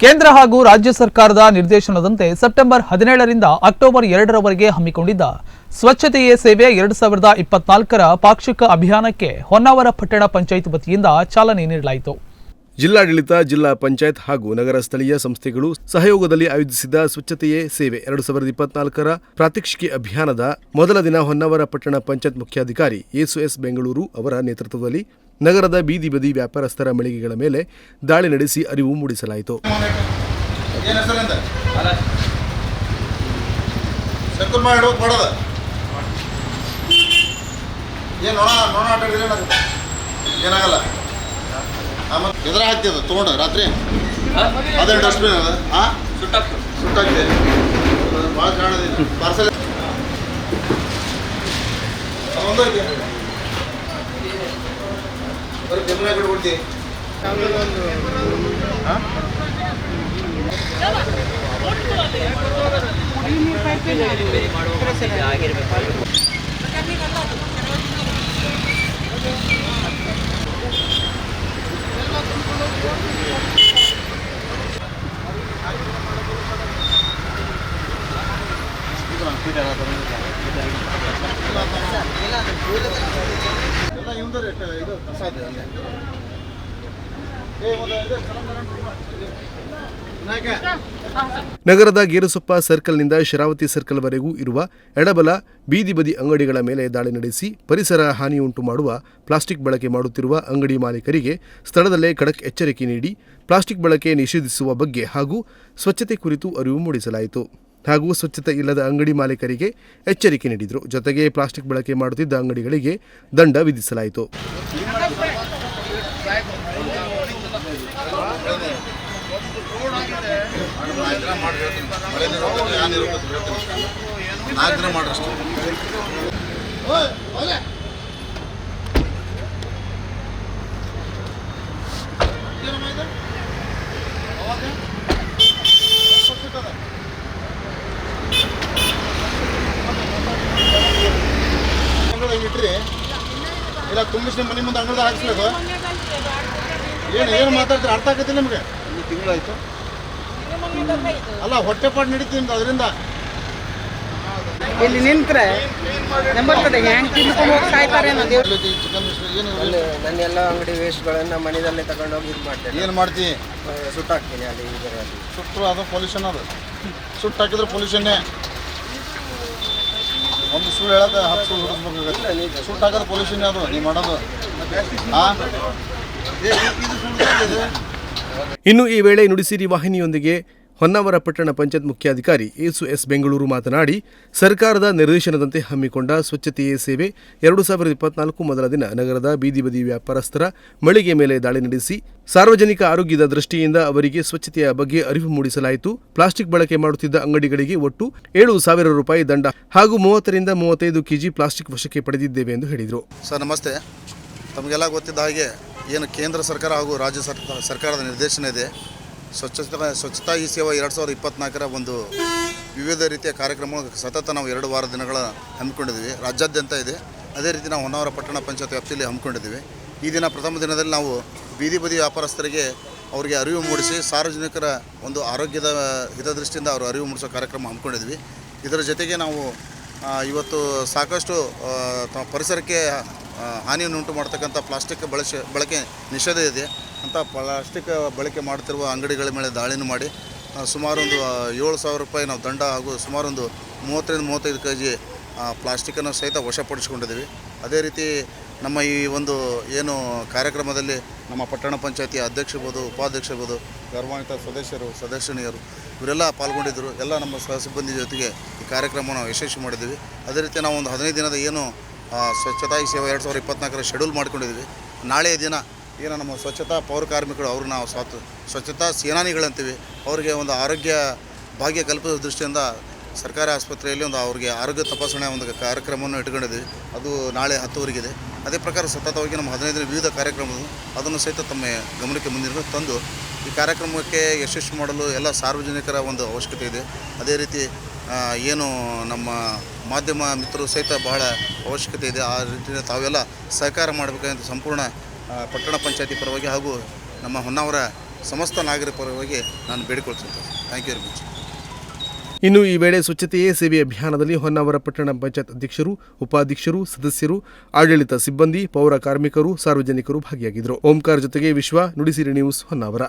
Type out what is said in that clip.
ಕೇಂದ್ರ ಹಾಗೂ ರಾಜ್ಯ ಸರ್ಕಾರದ ನಿರ್ದೇಶನದಂತೆ ಸೆಪ್ಟೆಂಬರ್ 17ರಿಂದ ಅಕ್ಟೋಬರ್ 2ರವರೆಗೆ ಹಮ್ಮಿಕೊಂಡಿದ್ದ ಸ್ವಚ್ಛತೆಯೇ ಸೇವೆ 2024ರ ಪಾಕ್ಷಿಕ ಅಭಿಯಾನಕ್ಕೆ ಹೊನ್ನಾವರ ಪಟ್ಟಣ ಪಂಚಾಯತ್ ವತಿಯಿಂದ ಚಾಲನೆ ನೀಡಲಾಯಿತು. ಜಿಲ್ಲಾಡಳಿತ, ಜಿಲ್ಲಾ ಪಂಚಾಯತ್ ಹಾಗೂ ನಗರ ಸ್ಥಳೀಯ ಸಂಸ್ಥೆಗಳು ಸಹಯೋಗದಲ್ಲಿ ಆಯೋಜಿಸಿದ್ದ ಸ್ವಚ್ಛತೆಯೇ ಸೇವೆ 2024ರ ಪ್ರಾತ್ಯಕ್ಷಿಕೆ ಅಭಿಯಾನದ ಮೊದಲ ದಿನ ಹೊನ್ನಾವರ ಪಟ್ಟಣ ಪಂಚಾಯತ್ ಮುಖ್ಯಾಧಿಕಾರಿ ಎಸ್ ಬೆಂಗಳೂರು ಅವರ ನೇತೃತ್ವದಲ್ಲಿ ನಗರದ ಬೀದಿ ಬದಿ ವ್ಯಾಪಾರಸ್ಥರ ಮಳಿಗೆಗಳ ಮೇಲೆ ದಾಳಿ ನಡೆಸಿ ಅರಿವು ಮೂಡಿಸಲಾಯಿತು. ಎದುರ ಹಾಕ್ತಿದ ತೊಗೊಂಡು ರಾತ್ರಿ ಅದೇ ಡಸ್ಟ್ಬಿನ್ ಅದ ಸುಟ್ಟಾಗ್ತದೆ ಭಾಳ ಕಾಣೋದಿಲ್ಲ ಪಾರ್ಸಲ್ ಒಂದೈತಿ ಬರೀ ಬೆಂಬಲ ಕಡೆ ಕೊಡ್ತೀವಿ. ನಗರದ ಗೇರುಸೊಪ್ಪ ಸರ್ಕಲ್ನಿಂದ ಶರಾವತಿ ಸರ್ಕಲ್ವರೆಗೂ ಇರುವ ಎಡಬಲ ಬೀದಿ ಬದಿ ಅಂಗಡಿಗಳ ಮೇಲೆ ದಾಳಿ ನಡೆಸಿ ಪರಿಸರ ಹಾನಿಯುಂಟು ಮಾಡುವ ಪ್ಲಾಸ್ಟಿಕ್ ಬಳಕೆ ಮಾಡುತ್ತಿರುವ ಅಂಗಡಿ ಮಾಲೀಕರಿಗೆ ಸ್ಥಳದಲ್ಲೇ ಖಡಕ್ ಎಚ್ಚರಿಕೆ ನೀಡಿ ಪ್ಲಾಸ್ಟಿಕ್ ಬಳಕೆ ನಿಷೇಧಿಸುವ ಬಗ್ಗೆ ಹಾಗೂ ಸ್ವಚ್ಛತೆ ಕುರಿತು ಅರಿವು ಮೂಡಿಸಲಾಯಿತು. ಹಾಗೂ ಸ್ವಚ್ಛತೆ ಇಲ್ಲದ ಅಂಗಡಿ ಮಾಲೀಕರಿಗೆ ಎಚ್ಚರಿಕೆ ನೀಡಿದರು. ಜೊತೆಗೆ ಪ್ಲಾಸ್ಟಿಕ್ ಬಳಕೆ ಮಾಡುತ್ತಿದ್ದ ಅಂಗಡಿಗಳಿಗೆ ದಂಡ ವಿಧಿಸಲಾಯಿತು. ಇಟ್ರಿ ಇಲ್ಲ ತುಂಬಿಸಿ ಮನೆ ಮುಂದೆ ಅಂಗಡಿ ಹಾಕ್ಸ್ಬೇಕು. ಏನು ಮಾತಾಡ್ತೀರಿ ಅರ್ಥ ಆಗತ್ತಿಲ್ಲ ನಿಮಗೆ? ತಿಂಗಳಾಯ್ತು ಅಲ್ಲ ಹೊಟ್ಟೆಪಾಡು ನಡೀತಿ ನಿಮ್ದು ಅದರಿಂದ. ಇಲ್ಲಿ ನಿಂತ್ರೆ ನಂಬರ್ತದೆ ಹ್ಯಾಂಗ್ ತಿನ್ಕೊಂಡು ಹೋಗಿ ಸಾಯ್ತಾರೆ ಅನ್ನೋದು. ನನ್ನ ಎಲ್ಲ ಅಂಗಡಿ ವೇಸ್ಟ್ಗಳನ್ನು ಮನೆಯಲ್ಲೇ ತಗೊಂಡೋಗಿ ಇದು ಮಾಡ್ತೇನೆ. ಏನು ಮಾಡ್ತೀನಿ? ಸುಟ್ಟಾಕ್ತೀನಿ. ಅಲ್ಲಿ ಇದರಲ್ಲಿ ಸುಟ್ಟರು ಅದು ಪೊಲ್ಯೂಷನ್. ಅದು ಸುಟ್ಟು ಹಾಕಿದ್ರೆ ಪೊಲ್ಯೂಷನ್ನೇ. ಒಂದು ಸುಳ್ಳು ಹೇಳೋದು 10 ಸುಳ್ಳು ಹುಡುಕ್ಬೇಕಾಗತ್ತೆ. ಸುಟ್ಟು ಹಾಕೋದು ಪೊಲ್ಯೂಷನ್ನೇ. ಅದು ನೀವು ಮಾಡೋದು ಇನ್ನು ಈ ವೇಳೆ ನುಡಿಸಿರಿ ವಾಹಿನಿಯೊಂದಿಗೆ ಹೊನ್ನಾವರ ಪಟ್ಟಣ ಪಂಚಾಯತ್ ಮುಖ್ಯಾಧಿಕಾರಿ ಎಸ್ ಬೆಂಗಳೂರು ಮಾತನಾಡಿ, ಸರ್ಕಾರದ ನಿರ್ದೇಶನದಂತೆ ಹಮ್ಮಿಕೊಂಡ ಸ್ವಚ್ಛತೆಯೇ ಸೇವೆ 2024 ಮೊದಲ ದಿನ ನಗರದ ಬೀದಿ ಬದಿ ವ್ಯಾಪಾರಸ್ಥರ ಮಳಿಗೆ ಮೇಲೆ ದಾಳಿ ನಡೆಸಿ ಸಾರ್ವಜನಿಕ ಆರೋಗ್ಯದ ದೃಷ್ಟಿಯಿಂದ ಅವರಿಗೆ ಸ್ವಚ್ಛತೆಯ ಬಗ್ಗೆ ಅರಿವು ಮೂಡಿಸಲಾಯಿತು. ಪ್ಲಾಸ್ಟಿಕ್ ಬಳಕೆ ಮಾಡುತ್ತಿದ್ದ ಅಂಗಡಿಗಳಿಗೆ ಒಟ್ಟು 7,000 ರೂಪಾಯಿ ದಂಡ ಹಾಗೂ 30ರಿಂದ 35 ಕೆಜಿ ಪ್ಲಾಸ್ಟಿಕ್ ವಶಕ್ಕೆ ಪಡೆದಿದ್ದೇವೆ ಎಂದು ಹೇಳಿದರು. ಸರ್ ನಮಸ್ತೆ. ತಮಗೆಲ್ಲ ಗೊತ್ತಿದ್ದ ಹಾಗೆ ಏನು ಕೇಂದ್ರ ಸರ್ಕಾರ ಹಾಗೂ ರಾಜ್ಯ ಸರ್ಕಾರದ ನಿರ್ದೇಶನ ಇದೆ, ಸ್ವಚ್ಛತಾ ಹಿ ಸೇವಾ 2024ರ ಒಂದು ವಿವಿಧ ರೀತಿಯ ಕಾರ್ಯಕ್ರಮ ಸತತ ನಾವು 2 ವಾರ ದಿನಗಳ ಹಮ್ಮಿಕೊಂಡಿದ್ದೀವಿ. ರಾಜ್ಯಾದ್ಯಂತ ಇದೆ. ಅದೇ ರೀತಿ ನಾವು ಹೊನ್ನಾವರ ಪಟ್ಟಣ ಪಂಚಾಯತ್ ವ್ಯಾಪ್ತಿಯಲ್ಲಿ ಹಮ್ಮಿಕೊಂಡಿದ್ದೀವಿ. ಈ ದಿನ ಪ್ರಥಮ ದಿನದಲ್ಲಿ ನಾವು ಬೀದಿ ಬದಿ ವ್ಯಾಪಾರಸ್ಥರಿಗೆ ಅವರಿಗೆ ಅರಿವು ಮೂಡಿಸಿ ಸಾರ್ವಜನಿಕರ ಒಂದು ಆರೋಗ್ಯದ ಹಿತದೃಷ್ಟಿಯಿಂದ ಅವರು ಅರಿವು ಮೂಡಿಸೋ ಕಾರ್ಯಕ್ರಮ ಹಮ್ಮಿಕೊಂಡಿದ್ವಿ. ಇದರ ಜೊತೆಗೆ ನಾವು ಇವತ್ತು ಸಾಕಷ್ಟು ಪರಿಸರಕ್ಕೆ ಹಾನಿಯನ್ನು ಉಂಟು ಮಾಡ್ತಕ್ಕಂಥ ಪ್ಲಾಸ್ಟಿಕ್ ಬಳಕೆ ನಿಷೇಧ ಇದೆ ಅಂತ ಪ್ಲಾಸ್ಟಿಕ್ ಬಳಕೆ ಮಾಡ್ತಿರುವ ಅಂಗಡಿಗಳ ಮೇಲೆ ದಾಳಿನೂ ಮಾಡಿ ಸುಮಾರು ಒಂದು 7,000 ರೂಪಾಯಿ ನಾವು ದಂಡ ಹಾಗೂ ಸುಮಾರು ಒಂದು 30ರಿಂದ 35 ಕೆಜಿ ಪ್ಲಾಸ್ಟಿಕ್ಕನ್ನು ಸಹಿತ ವಶಪಡಿಸಿಕೊಂಡಿದ್ದೀವಿ. ಅದೇ ರೀತಿ ನಮ್ಮ ಈ ಒಂದು ಏನು ಕಾರ್ಯಕ್ರಮದಲ್ಲಿ ನಮ್ಮ ಪಟ್ಟಣ ಪಂಚಾಯತಿ ಅಧ್ಯಕ್ಷರ್ಬೋದು, ಉಪಾಧ್ಯಕ್ಷರ್ಬೋದು, ಗೌರವಾನ್ವಿತ ಸದಸ್ಯನಿಯರು ಇವರೆಲ್ಲ ಪಾಲ್ಗೊಂಡಿದ್ದರು. ಎಲ್ಲ ನಮ್ಮ ಸಹ ಸಿಬ್ಬಂದಿ ಜೊತೆಗೆ ಈ ಕಾರ್ಯಕ್ರಮ ನಾವು ಯಶಸ್ವಿ ಮಾಡಿದ್ದೀವಿ. ಅದೇ ರೀತಿ ನಾವು ಒಂದು 15 ದಿನದ ಏನು ಸ್ವಚ್ಛತಾ ಹಿ ಸೇವಾ 2024ರ ಶೆಡ್ಯೂಲ್ ಮಾಡ್ಕೊಂಡಿದ್ದೀವಿ. ನಾಳೆಯ ದಿನ ಏನು ನಮ್ಮ ಸ್ವಚ್ಛತಾ ಪೌರ ಕಾರ್ಮಿಕರು ಅವರು ನಾವು ಸ್ವಚ್ಛತಾ ಸೇನಾನಿಗಳಂತೀವಿ, ಅವರಿಗೆ ಒಂದು ಆರೋಗ್ಯ ಭಾಗ್ಯ ಕಲ್ಪಿಸುವ ದೃಷ್ಟಿಯಿಂದ ಸರ್ಕಾರಿ ಆಸ್ಪತ್ರೆಯಲ್ಲಿ ಒಂದು ಅವ್ರಿಗೆ ಆರೋಗ್ಯ ತಪಾಸಣೆ ಒಂದು ಕಾರ್ಯಕ್ರಮವನ್ನು ಇಟ್ಕೊಂಡಿದ್ದೀವಿ. ಅದು ನಾಳೆ 10ವರೆಗಿದೆ. ಅದೇ ಪ್ರಕಾರ ಸತತವಾಗಿ ನಮ್ಮ 15 ದಿನ ವಿವಿಧ ಕಾರ್ಯಕ್ರಮಗಳು ಅದನ್ನು ಸಹಿತ ತಮ್ಮ ಗಮನಕ್ಕೆ ಮುಂದಿನ ತಂದು ಈ ಕಾರ್ಯಕ್ರಮಕ್ಕೆ ಯಶಸ್ವಿ ಮಾಡಲು ಎಲ್ಲ ಸಾರ್ವಜನಿಕರ ಒಂದು ಅವಶ್ಯಕತೆ ಇದೆ. ಅದೇ ರೀತಿ ಏನು ನಮ್ಮ ಮಾಧ್ಯಮ ಮಿತ್ರರು ಸಹಿತ ಬಹಳ ಅವಶ್ಯಕತೆ ಇದೆ. ಆ ರೀತಿಯ ತಾವೆಲ್ಲ ಸಹಕಾರ ಮಾಡಬೇಕಂತ ಸಂಪೂರ್ಣ ಪಟ್ಟಣ ಪಂಚಾಯತಿ ಪರವಾಗಿ ಹಾಗೂ ನಮ್ಮ ಹೊನ್ನಾವರ ಸಮಸ್ತ ನಾಗರಿಕ ಪರವಾಗಿ ನಾನು ಬೇಡಿಕೊಳ್ತೀನಿ. Thank you very much. ಇನ್ನು ಈ ವೇಳೆ ಸ್ವಚ್ಛತೆಯೇ ಸೇವೆ ಅಭಿಯಾನದಲ್ಲಿ ಹೊನ್ನಾವರ ಪಟ್ಟಣ ಪಂಚಾಯತ್ ಅಧ್ಯಕ್ಷರು, ಉಪಾಧ್ಯಕ್ಷರು, ಸದಸ್ಯರು, ಆಡಳಿತ ಸಿಬ್ಬಂದಿ, ಪೌರ ಕಾರ್ಮಿಕರು, ಸಾರ್ವಜನಿಕರು ಭಾಗಿಯಾಗಿದ್ದರು. ಓಂಕಾರ್ ಜೊತೆಗೆ ವಿಶ್ವ, ನುಡಿಸಿರಿ ನ್ಯೂಸ್, ಹೊನ್ನಾವರ.